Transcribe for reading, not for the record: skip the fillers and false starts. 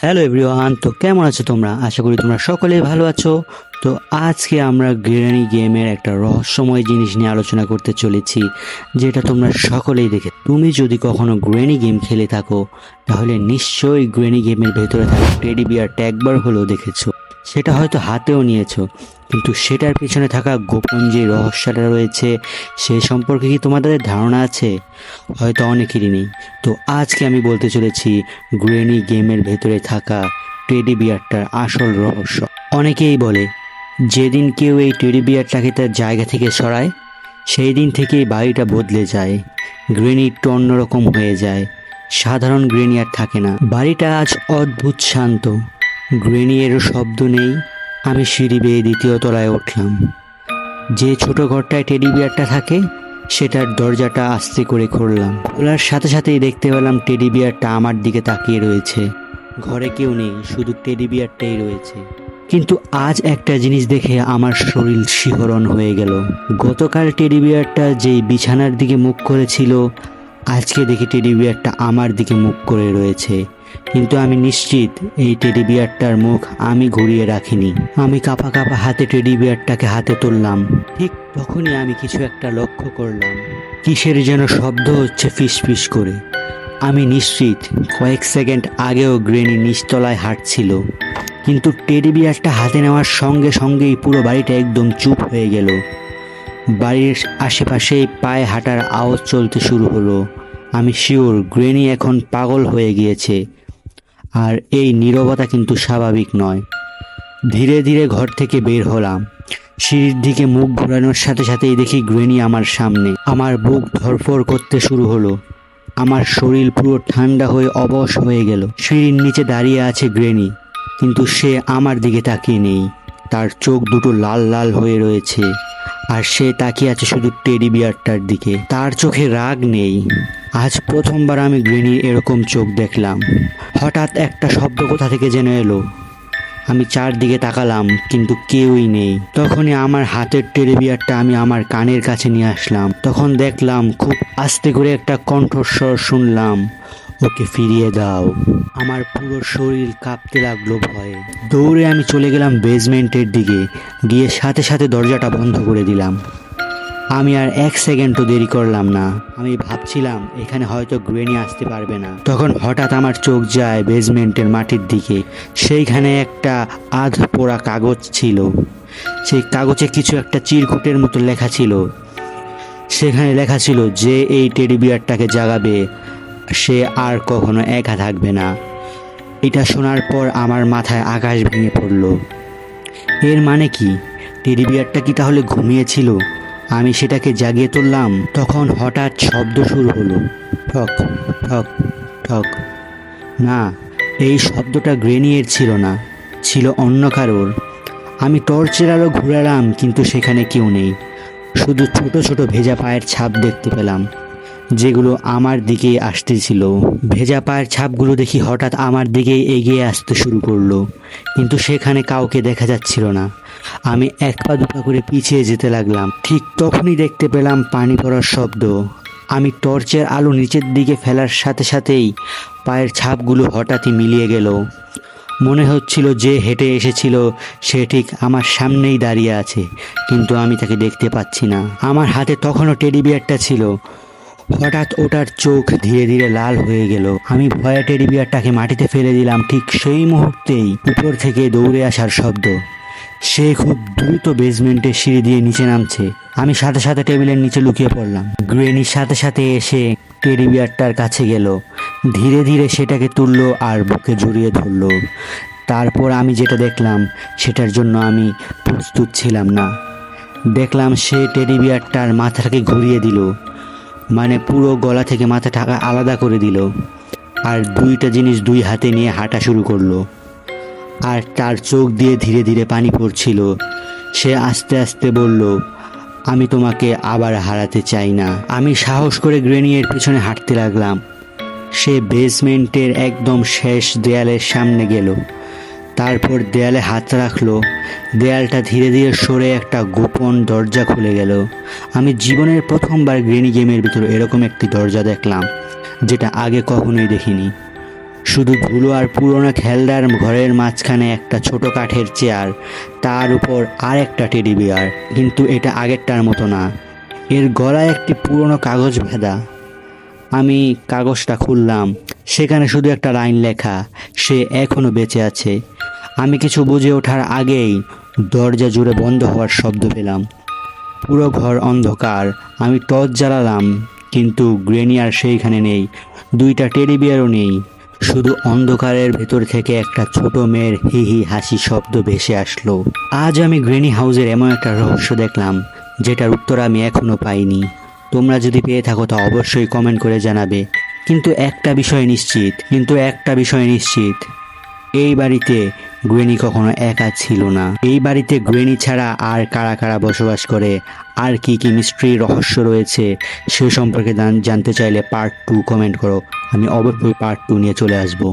Hello everyone, তো কেমন আছো তোমরা? আশা করি তোমরা সকলেই ভালো আছো। তো আজকে আমরা গ্রেনি গেমের একটা রহস্যময় জিনিস নিয়ে আলোচনা করতে চলেছি, যেটা তোমরা সকলেই দেখে। তুমি যদি কখনো গ্রেনি গেম খেলে থাকো তাহলে নিশ্চয়ই গ্রেনি গেমের ভেতরে থাকা টেডি বিয়ারটা একবার হলেও দেখেছো। সেটা হয়তো হাতেও নিয়েছো, কিন্তু সেটার পিছনে থাকা গোপন যে রহস্যটা রয়েছে সে সম্পর্কে কি তোমাদের ধারণা আছে? হয়তো অনেকেরই নেই। তো আজকে আমি বলতে চলেছি গ্রেনি গেমের ভেতরে থাকা টেডি বিয়ারটার আসল রহস্য। অনেকেই বলে যেদিন কেউ এই টেডি বিয়ারটাকে তার জায়গা থেকে সরায় সেই দিন থেকেই বাড়িটা বদলে যায়। গ্রেনি একটু অন্যরকম হয়ে যায়, সাধারণ গ্রেনি আর থাকে না। বাড়িটা আজ অদ্ভুত শান্ত, গ্রেনি এরও শব্দ নেই। আমি সিঁড়ি বেয়ে দ্বিতীয় তলায় উঠলাম। যে ছোট ঘরটায় টেডি বিয়ারটা থাকে সেটার দরজাটা আস্তে করে খুললাম। খোলার সাথে সাথেই দেখতে পেলাম টেডি বিয়ারটা আমার দিকে তাকিয়ে রয়েছে। ঘরে কেউ নেই, শুধু টেডি বিয়ারটাই রয়েছে। কিন্তু আজ একটা জিনিস দেখে আমার শরীর শিহরণ হয়ে গেল। গতকাল টেডি বিয়ারটা যেই বিছানার দিকে মুখ করেছিল, আজকে দেখি টেডি বিয়ারটা আমার দিকে মুখ করে রয়েছে। কিন্তু আমি নিশ্চিত এই টেডি বিয়ারটার মুখ আমি ঘুরিয়ে রাখিনি। আমি কাঁপা কাঁপা হাতে টেডি বিয়ারটাকে হাতে তুললাম। ঠিক তখনই আমি কিছু একটা লক্ষ্য করলাম। কিসের যেন শব্দ হচ্ছে ফিস ফিস করে। আমি নিশ্চিত কয়েক সেকেন্ড আগেও গ্রেনি নিচতলায় হাঁটছিল। কিন্তু টেডি বিয়ারটা হাতে নেওয়ার সঙ্গে সঙ্গেই পুরো বাড়িটা একদম চুপ হয়ে গেল। বাড়ির আশেপাশেই পায়ে হাঁটার আওয়াজ চলতে শুরু হলো। আমি শিওর গ্রেনি এখন পাগল হয়ে গিয়েছে। আর এই নীরবতা কিন্তু স্বাভাবিক নয়। ধীরে ধীরে ঘর থেকে বের হলাম। সিঁড়ির দিকে মুখ ঘোরানোর সাথে সাথেই দেখি গ্রেনি আমার সামনে। আমার বুক ধড়ফড় করতে শুরু হলো। আমার শরীর পুরো ঠান্ডা হয়ে অবশ হয়ে গেল। সিঁড়ির নিচে দাঁড়িয়ে আছে গ্রেনি, কিন্তু সে আমার দিকে তাকিয়ে নেই। তার চোখ দুটো লাল লাল হয়ে রয়েছে, আর সে তাকিয়ে আছে শুধু টেডি বিয়ারটার দিকে। তার চোখে রাগ নেই। আজ প্রথমবার আমি গ্রেনির এরকম চোখ দেখলাম। হঠাৎ একটা শব্দ কোথা থেকে যেন এলো। আমি চারদিকে তাকালাম, কিন্তু কেউই নেই। তখনই আমার হাতের টেডি বিয়ারটা আমি আমার কানের কাছে নিয়ে আসলাম। তখন দেখলাম খুব আস্তে করে একটা কণ্ঠস্বর শুনলাম, ওকে ফিরিয়ে দাও। আমার পুরো শরীর কাঁপতে লাগলো ভয়ে। দৌড়ে আমি চলে গেলাম বেসমেন্টের দিকে। গিয়ে সাথে সাথে দরজাটা বন্ধ করে দিলাম। আমি আর এক সেকেন্ডও দেরি করলাম না। আমি ভাবছিলাম এখানে হয়তো গ্রেনি আসতে পারবে না। তখন হঠাৎ আমার চোখ যায় বেসমেন্টের মাটির দিকে। সেইখানে একটা আধ পোড়া কাগজ ছিল। সেই কাগজে কিছু একটা চিরকুটের মতো লেখা ছিল। সেখানে লেখা ছিল যে এই টেডি বিয়ারটাকে জাগাবে সে আর কখনো একা থাকবে না। এটা শোনার পর আমার মাথায় আকাশ ভেঙে পড়ল। এর মানে কি? টেডি বিয়ারটা কি তাহলে ঘুমিয়েছিল? আমি সেটাকে জাগিয়ে তুললাম। তখন হঠাৎ শব্দ শুরু হলো, ঠক ঠক ঠক। না, এই শব্দটা গ্রেনিয়ের ছিল না, ছিল অন্য কারোর। আমি টর্চের আলো ঘুরালাম, কিন্তু সেখানে কেউ নেই। শুধু ছোট ছোট ভেজা পায়ের ছাপ দেখতে পেলাম, যেগুলো আমার দিকেই আসতেছিল। ভেজা পায়ের ছাপগুলো দেখি হঠাৎ আমার দিকেই এগিয়ে আসতে শুরু করলো, কিন্তু সেখানে কাউকে দেখা যাচ্ছিল না। আমি এক পা দুপা করে পিছিয়ে যেতে লাগলাম। ঠিক তখনই দেখতে পেলাম পানি পড়ার শব্দ। আমি টর্চের আলো নিচের দিকে ফেলার সাথে সাথেই পায়ের ছাপগুলো হঠাৎই মিলিয়ে গেল। মনে হচ্ছিল যে হেঁটে এসেছিল সে ঠিক আমার সামনেই দাঁড়িয়ে আছে, কিন্তু আমি তাকে দেখতে পাচ্ছি না। আমার হাতে তখনও টেডি বিয়ারটা ছিল। হঠাৎ ওটার চোখ ধীরে ধীরে লাল হয়ে গেল। আমি ভয়ে টেডি বিয়ারটাকে মাটিতে ফেলে দিলাম। ঠিক সেই মুহূর্তেই উপর থেকে দৌড়ে আসার শব্দ। সে খুব দ্রুত বেসমেন্টের সিঁড়ি দিয়ে নিচে নামছে। আমি সাথে সাথে টেবিলের নিচে লুকিয়ে পড়লাম। গ্রেনির সাথে সাথে এসে টেডি বিয়ারটার কাছে গেল। ধীরে ধীরে সেটাকে তুললো আর বুকে জড়িয়ে ধরলো। তারপর আমি যেটা দেখলাম সেটার জন্য আমি প্রস্তুত ছিলাম না। দেখলাম সে টেডি বিয়ারটার মাথাটাকে ঘুরিয়ে দিল, মানে পুরো গলা থেকে মাথাটা আলাদা করে দিল, আর দুইটা জিনিস দুই হাতে নিয়ে হাঁটা শুরু করলো। আর তার চোখ দিয়ে ধীরে ধীরে পানি পড়ছিল। সে আস্তে আস্তে বলল, আমি তোমাকে আবার হারাতে চাই না। আমি সাহস করে গ্রেনিয়ের পিছনে হাঁটতে লাগলাম। সে বেসমেন্টের একদম শেষ দেয়ালের সামনে গেল। তারপর দেয়ালে হাত রাখলো। দেয়ালটা ধীরে ধীরে সরে একটা গোপন দরজা খুলে গেল। আমি জীবনের প্রথমবার গ্রেনি গেমের ভিতরে এরকম একটি দরজা দেখলাম, যেটা আগে কখনোই দেখিনি। শুধু ধুলো আর পুরোনো খেলনার ঘরের মাঝখানে একটা ছোট কাঠের চেয়ার, তার উপর আর একটা টেডি বিয়ার। কিন্তু এটা আগেরটার মতো না, এর গলায় একটি পুরনো কাগজ ভেদা। আমি কাগজটা খুললাম, সেখানে শুধু একটা লাইন লেখা, সে এখনো বেঁচে আছে। আমি কিছু বুঝে ওঠার আগেই দরজা জুড়ে বন্ধ হওয়ার শব্দ পেলাম। পুরো ঘর অন্ধকার। আমি টর্চ জ্বালালাম, কিন্তু গ্রেনি আর সেইখানে নেই, দুইটা টেডি বিয়ারও নেই। শুধু অন্ধকারের ভেতর থেকে একটা ছোট মেয়ের হি হি হাসি শব্দ ভেসে আসলো। আজ আমি গ্রেনি হাউসের এমন একটা রহস্য দেখলাম যেটার উত্তর আমি এখনো পাইনি। তোমরা যদি পেয়ে থাকো তা অবশ্যই কমেন্ট করে জানাবে। কিন্তু একটা বিষয় নিশ্চিত, এই বাড়িতে গ্রেনি কখনো একা ছিল না। এই বাড়িতে গ্রেনি ছাড়া আর কারা কারা বসবাস করে, আর কি কি মিস্ট্রি রহস্য রয়েছে সে সম্পর্কে জানতে চাইলে পার্ট 2 কমেন্ট করো। আমি অবশ্যই পার্ট 2 নিয়ে চলে আসবো।